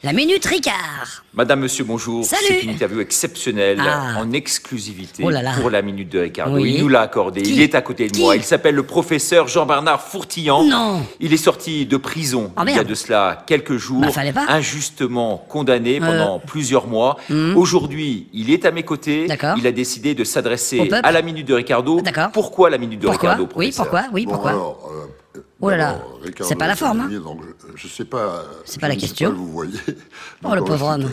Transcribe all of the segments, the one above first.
La Minute Ricard. Madame, monsieur, bonjour. Salut. C'est une interview exceptionnelle, en exclusivité, Oh là là. pour la Minute de Ricardo. Oui. Il nous l'a accordé, Qui? il est à côté de moi. Il s'appelle le professeur Jean-Bernard Fourtillan. Non. Il est sorti de prison Oh, il y a merde. de cela quelques jours, Bah, fallait pas. injustement condamné pendant plusieurs mois. Aujourd'hui, il est à mes côtés. D'accord. Il a décidé de Au s'adresser peuple. à la Minute de Ricardo. D'accord. Pourquoi la Minute de Pourquoi? Ricardo, Oui, professeur? pourquoi? Oui, pourquoi? Oh là là, Ricardo, c'est pas la forme, hein. donc je sais pas. C'est pas la question. Pas, vous voyez. Oh, le pauvre homme.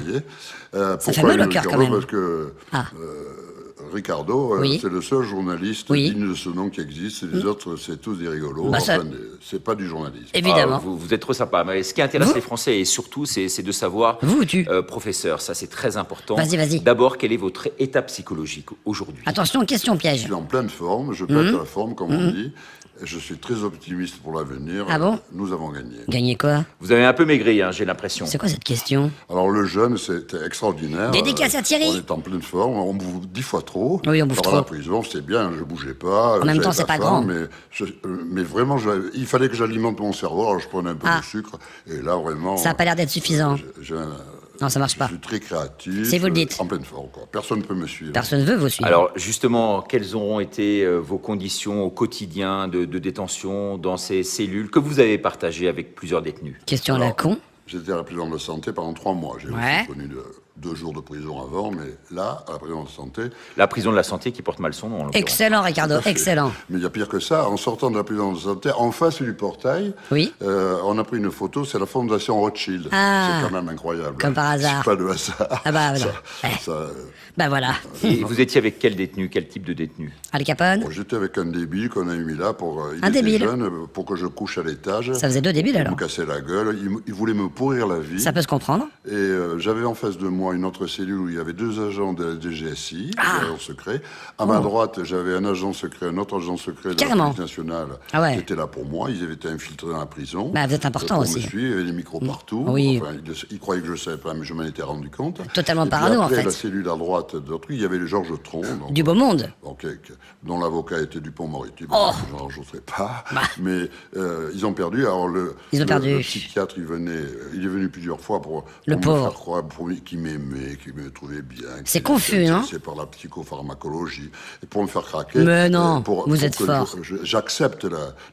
Ça fait mal au cœur, quand même. Parce que Ricardo, Oui. c'est le seul journaliste Oui. digne de ce nom qui existe. Les autres, c'est tous des rigolos. Bah, ça- c'est pas du journalisme. Évidemment. Vous êtes trop sympa. Mais ce qui intéresse Vous les Français, et surtout, c'est de savoir, Vous ou tu professeur, ça c'est très important. Vas-y, vas-y. D'abord, quel est votre état psychologique aujourd'hui? Attention, question Je piège. suis en pleine forme, je pète la forme, comme on dit. Et je suis très optimiste pour l'avenir. Ah bon? Nous avons gagné. Gagner quoi? Vous avez un peu maigri, hein, j'ai l'impression. C'est quoi cette question? Alors le jeûne, c'était extraordinaire. Dédicace à Thierry. On est en pleine forme, on bouffe 10 fois trop. Oui, on bouffe Alors, trop. la prison, c'était bien, je bougeais pas. En même temps, j'avais c'est pas faim, grand. mais vraiment, il fallait que j'alimente mon cerveau, alors je prenais un peu de sucre. Et là, vraiment... Ça a pas l'air d'être suffisant. Non, ça marche pas. Je suis très créatif. Si vous le dites. En pleine forme, quoi. Personne ne peut me suivre. Personne veut vous suivre. Alors justement, quelles auront été vos conditions au quotidien de détention dans ces cellules que vous avez partagées avec plusieurs détenus? Question à la con. J'étais à la prison de santé pendant 3 mois. J'ai Ouais. aussi connu 2 jours de prison avant, mais là, à la prison de santé... La prison de la santé qui porte mal son nom, en l'occurrence. Excellent, Ricardo, excellent. Mais il y a pire que ça. En sortant de la prison de santé, en face du portail, Oui. on a pris une photo, c'est la fondation Rothschild. Ah. C'est quand même incroyable. Comme par hasard. C'est pas de hasard. Ah bah, voilà. Bah voilà. Et vous étiez avec quel détenu? Quel type de détenu? Al Capone? Bon, j'étais avec un débile qu'on a mis là pour... il Un était débile. jeune, pour que je couche à l'étage. Ça faisait 2 débiles Il alors. me cassait la gueule. Il voulait me pourrir la vie. Ça peut se comprendre. Et j'avais en face de moi une autre cellule où il y avait 2 agents de la DGSI, des agents secrets. À ma droite, j'avais un agent secret, un autre agent secret de Carrément. la police nationale Ah ouais. qui était là pour moi. Ils avaient été infiltrés dans la prison. Bah, vous êtes important pour aussi. me suivre, il y avait des micros partout. Oui. Enfin, ils croyaient que je ne savais pas, mais je m'en étais rendu compte. Totalement Et puis parano, en après, fait. la cellule à droite d'autre, il y avait le Georges Tron. Donc, Du beau monde. donc, dont l'avocat était Dupond-Moretti. Oh. Je n'en rajouterai pas. Bah. Mais ils ont perdu. Alors, Ils ont perdu. le psychiatre, il est venu plusieurs fois pour Le me pauvre. faire croire qu'il m'aimait, qu'il me trouvait bien. C'est confus, hein. C'est par la psychopharmacologie. Et pour me faire craquer. Mais non, vous êtes que fort. j'accepte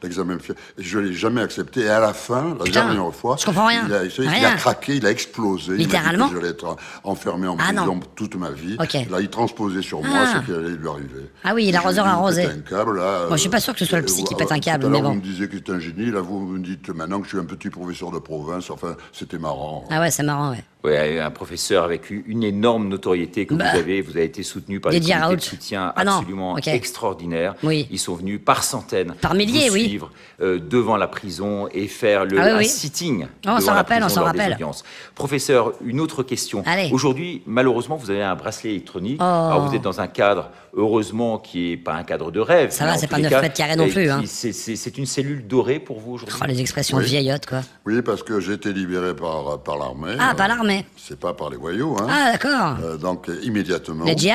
l'examen. Je ne l'ai jamais accepté. Et à la fin, la Putain, dernière fois, je comprends rien. il Rien. a craqué, il a explosé. Littéralement? Il m'a dit que j'allais être enfermé en Ah, prison non. toute ma vie. Ok. Là, il transposait sur moi Ah. ce qui allait lui arriver. Ah oui, l'arroseur a arrosé. Un câble, là, Moi, je suis pas sûr que ce soit le psy qui pète un câble, tout à l'heure, mais bon. vous me disiez que c'était un génie. Là, vous me dites maintenant que je suis un petit professeur de province. Enfin, c'était marrant. Ah ouais, c'est marrant, ouais. Ouais, un professeur avec une énorme notoriété que Bah. vous avez été soutenu par des Dédié à comités de Raoult. soutien Ah non, absolument ok. extraordinaires. Oui. Ils sont venus par centaines Par milliers, vous oui. suivre devant la prison et faire Ah oui, un oui. sitting Oh, on devant s'en la rappelle, prison on s'en lors des rappelle. audiences. Professeur, une autre question. Allez. Aujourd'hui, malheureusement, vous avez un bracelet électronique. Oh. Alors, vous êtes dans un cadre, heureusement, qui n'est pas un cadre de rêve. Ça mais va, en c'est tous pas les 9 cas, mètres carrés non plus, hein. C'est une cellule dorée pour vous aujourd'hui? Oh, les expressions Oui. vieillottes, quoi. Oui, parce que j'ai été libéré par l'armée. Ah, par l'armée. C'est pas par les voyous, hein. Ah, d'accord. Donc, immédiatement. Les GI?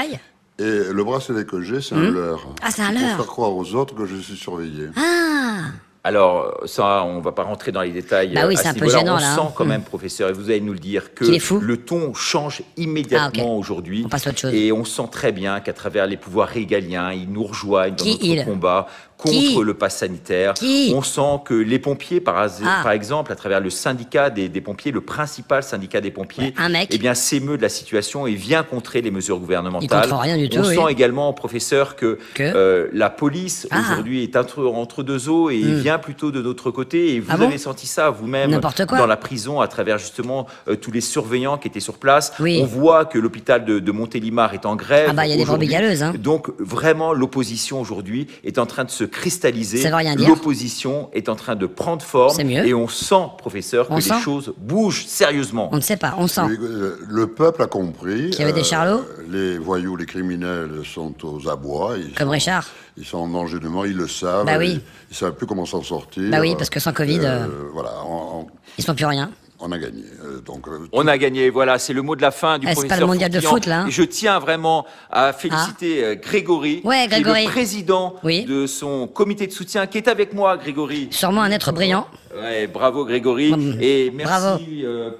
Et le bracelet que j'ai, c'est un leurre. Ah, c'est un Pour leurre. faire croire aux autres que je suis surveillé. Ah. Alors, ça, on ne va pas rentrer dans les détails. Bah oui, à c'est ce un peu niveau-là. gênant, On là, hein. sent quand même, professeur, et vous allez nous le dire, que Qu'il est fou. le ton change immédiatement Ah, ok. aujourd'hui. On passe à autre chose. Et on sent très bien qu'à travers les pouvoirs régaliens, ils nous rejoignent dans Qui, notre il combat contre Qui le pass sanitaire. Qui On sent que les pompiers, par Ah. exemple, à travers le syndicat des pompiers, le principal syndicat des pompiers, Ouais, un mec. eh bien, s'émeut de la situation et vient contrer les mesures Il gouvernementales. contre rien du tout, On oui. sent également, professeur, que la police Ah. aujourd'hui est entre deux eaux et vient plutôt de notre côté. Et vous Ah bon avez senti ça vous-même N'importe quoi. dans la prison à travers justement tous les surveillants qui étaient sur place. Oui. On voit que l'hôpital de Montélimar est en grève. Ah bah, il y a des aujourd'hui. brebis galeuses, hein. Donc vraiment, l'opposition aujourd'hui est en train de se cristalliser. Ça veut rien dire. L'opposition est en train de prendre forme. C'est mieux. Et on sent, professeur, que On les sent. choses bougent sérieusement. On ne sait pas, on sent. Oui, le peuple a compris. Qu'il y avait des charlots. Les voyous, les criminels sont aux abois. Comme Richard. Ils sont en danger de mort, ils le savent. Bah oui. Ils ne savent plus comment s'en sortir. Bah oui, parce que sans Covid, Voilà. ils ne font plus rien. On a gagné. On a gagné, voilà, c'est le mot de la fin du professeur C'est pas le mondial de Fourtillan. foot, là. Hein. Je tiens vraiment à féliciter Grégory, Ouais, qui est Grégory. le président de son comité de soutien, qui est avec moi, Grégory. Sûrement un être brillant. Ouais, bravo Grégory, et merci Bravo.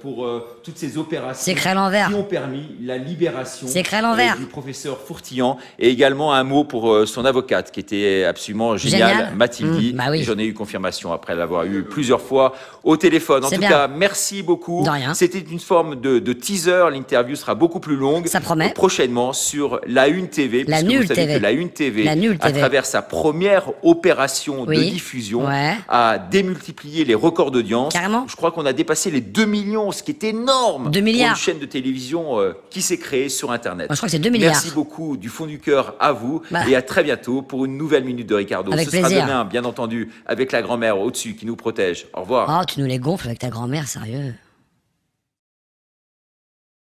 pour toutes ces opérations C'est écrit à l'envers. qui ont permis la libération C'est écrit à l'envers. du professeur Fourtillan, et également un mot pour son avocate qui était absolument géniale, Mathilde. Bah oui. Et j'en ai eu confirmation après l'avoir eu plusieurs fois au téléphone. En tout cas, merci beaucoup. De rien. C'était une forme de teaser, l'interview sera beaucoup plus longue. Ça promet. Prochainement sur La Une TV, La puisque Nulle vous savez TV. que La Une TV, La Nulle à TV. travers sa première opération de diffusion, a démultiplié les records d'audience. Carrément. Je crois qu'on a dépassé les 2 millions, ce qui est énorme 2 pour milliards. une chaîne de télévision qui s'est créée sur Internet. Moi, je crois que c'est 2 milliards. Merci beaucoup du fond du cœur à vous Bah. et à très bientôt pour une nouvelle Minute de Ricardo. Avec Ce sera plaisir. demain, bien entendu, avec la grand-mère au-dessus qui nous protège. Au revoir. Oh, tu nous les gonfles avec ta grand-mère, sérieux.